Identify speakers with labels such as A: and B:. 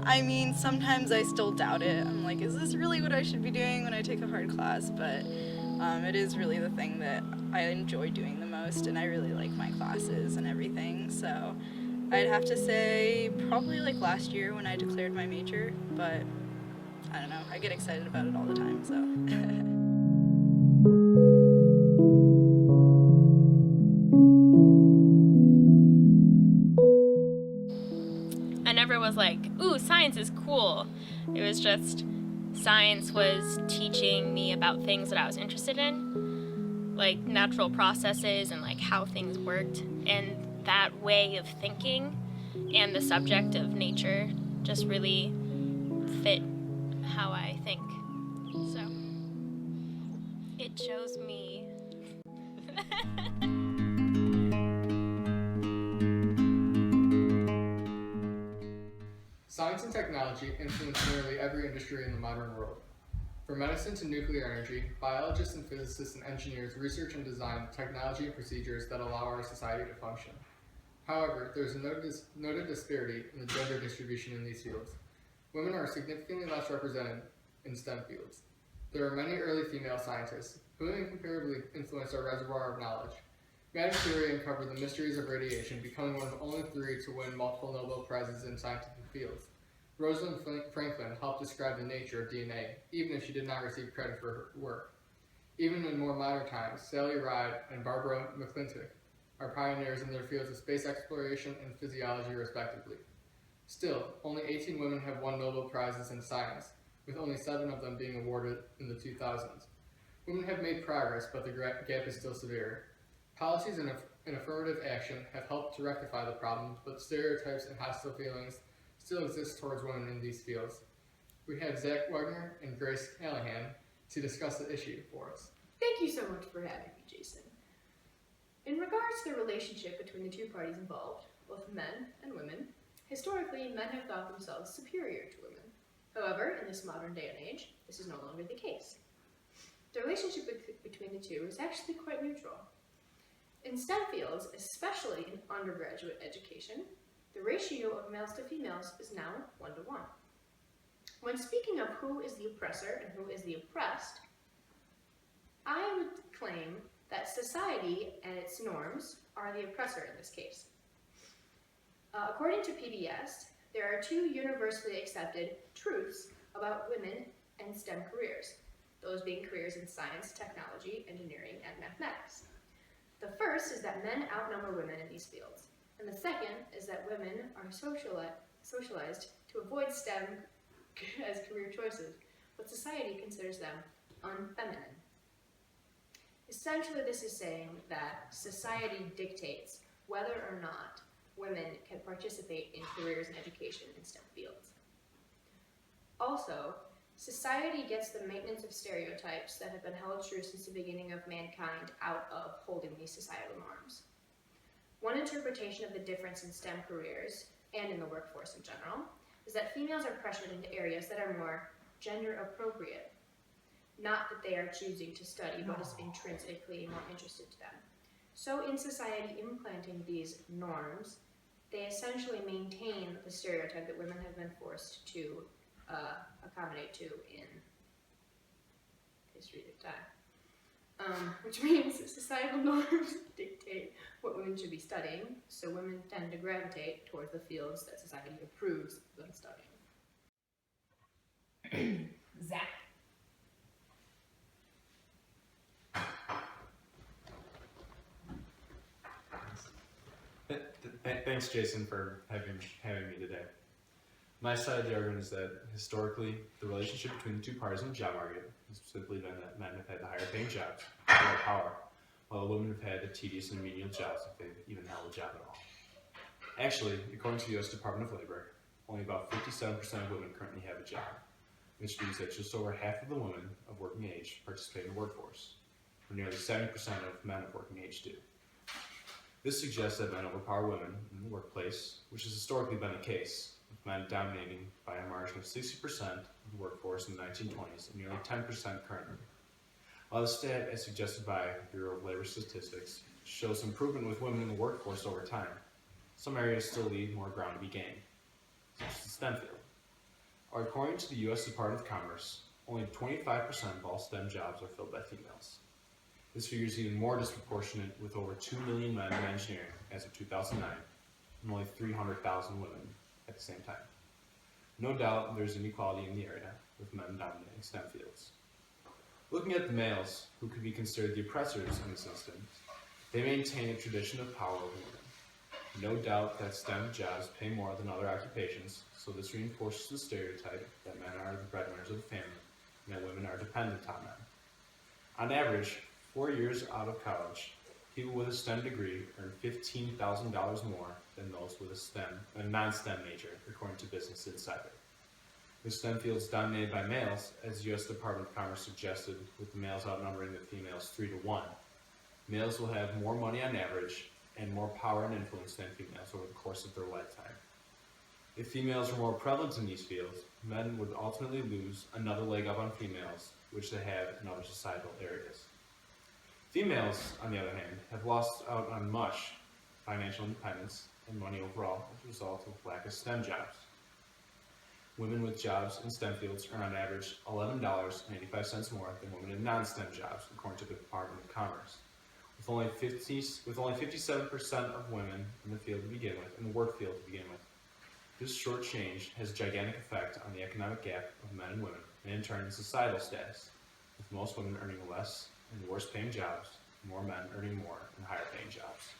A: I mean, sometimes I still doubt it. I'm like, is this really what I should be doing when I take a hard class? But it is really the thing that I enjoy doing the most, and I really like my classes and everything. So I'd have to say probably like last year when I declared my major, but I don't know. I get excited about it all the time, so.
B: I never was like, ooh, science is cool. It was just science was teaching me about things that I was interested in, like natural processes and like how things worked. And that way of thinking and the subject of nature just really fit how I think. So it chose me.
C: Science and technology influence nearly every industry in the modern world. From medicine to nuclear energy, biologists and physicists and engineers research and design technology and procedures that allow our society to function. However, there is a noted disparity in the gender distribution in these fields. Women are significantly less represented in STEM fields. There are many early female scientists who incomparably influenced our reservoir of knowledge. Madame Curie uncovered the mysteries of radiation, becoming one of only three to win multiple Nobel Prizes in scientific fields. Rosalind Franklin helped describe the nature of DNA, even if she did not receive credit for her work. Even in more modern times, Sally Ride and Barbara McClintock are pioneers in their fields of space exploration and physiology, respectively. Still, only 18 women have won Nobel Prizes in science, with only 7 of them being awarded in the 2000s. Women have made progress, but the gap is still severe. Policies and affirmative action have helped to rectify the problems, but stereotypes and hostile feelings still exist towards women in these fields. We have Zach Wagner and Grace Callahan to discuss the issue for us.
D: Thank you so much for having me, Jason. In regards to the relationship between the two parties involved, both men and women, historically men have thought themselves superior to women. However, in this modern day and age, this is no longer the case. The relationship between the two is actually quite neutral. In STEM fields, especially in undergraduate education, the ratio of males to females is now 1 to 1. When speaking of who is the oppressor and who is the oppressed, I would claim that society and its norms are the oppressor in this case. According to PBS, there are 2 universally accepted truths about women and STEM careers, those being careers in science, technology, engineering, and mathematics. The first is that men outnumber women in these fields, and the second is that women are socialized to avoid STEM as career choices, but society considers them unfeminine. Essentially, this is saying that society dictates whether or not women can participate in careers in education in STEM fields. Also, society gets the maintenance of stereotypes that have been held true since the beginning of mankind out of holding these societal norms. One interpretation of the difference in STEM careers, and in the workforce in general, is that females are pressured into areas that are more gender appropriate. Not that they are choosing to study what is intrinsically more interested to them. So in society implanting these norms, they essentially maintain the stereotype that women have been forced to accommodate to in history of time. Which means societal norms dictate what women should be studying, so women tend to gravitate towards the fields that society approves of them studying.
E: Zach.
F: Thanks, Jason, for having me today. My side of the argument is that historically, the relationship between the two parties in the job market has simply been that men have had the higher paying jobs, more power, while women have had the tedious and menial jobs if they've even held a job at all. Actually, according to the U.S. Department of Labor, only about 57% of women currently have a job, which means that just over half of the women of working age participate in the workforce, where nearly 70% of men of working age do. This suggests that men overpower women in the workplace, which has historically been the case, with men dominating by a margin of 60% of the workforce in the 1920s and nearly 10% currently. While the stat, as suggested by the Bureau of Labor Statistics, shows improvement with women in the workforce over time, some areas still leave more ground to be gained, such as the STEM field. According to the U.S. Department of Commerce, only 25% of all STEM jobs are filled by females. This figure is even more disproportionate, with over 2 million men in engineering as of 2009, and only 300,000 women at the same time. No doubt there's inequality in the area, with men dominating STEM fields. Looking at the males, who could be considered the oppressors in this instance, they maintain a tradition of power over women. No doubt that STEM jobs pay more than other occupations, so this reinforces the stereotype that men are the breadwinners of the family and that women are dependent on them. On average, 4 years out of college, people with a STEM degree earn $15,000 more than those with a non-STEM major, according to Business Insider. With STEM fields dominated by males, as the U.S. Department of Commerce suggested, with the males outnumbering the females 3-1, males will have more money on average and more power and influence than females over the course of their lifetime. If females were more prevalent in these fields, men would ultimately lose another leg up on females, which they have in other societal areas. Females, on the other hand, have lost out on much financial independence and money overall as a result of lack of STEM jobs. Women with jobs in STEM fields earn on average $11.85 more than women in non-STEM jobs, according to the Department of Commerce. With only 57% of women in the field to begin with, in the work field to begin with. This short change has a gigantic effect on the economic gap of men and women, and in turn societal status, with most women earning less and worse paying jobs, more men earning more and higher paying jobs.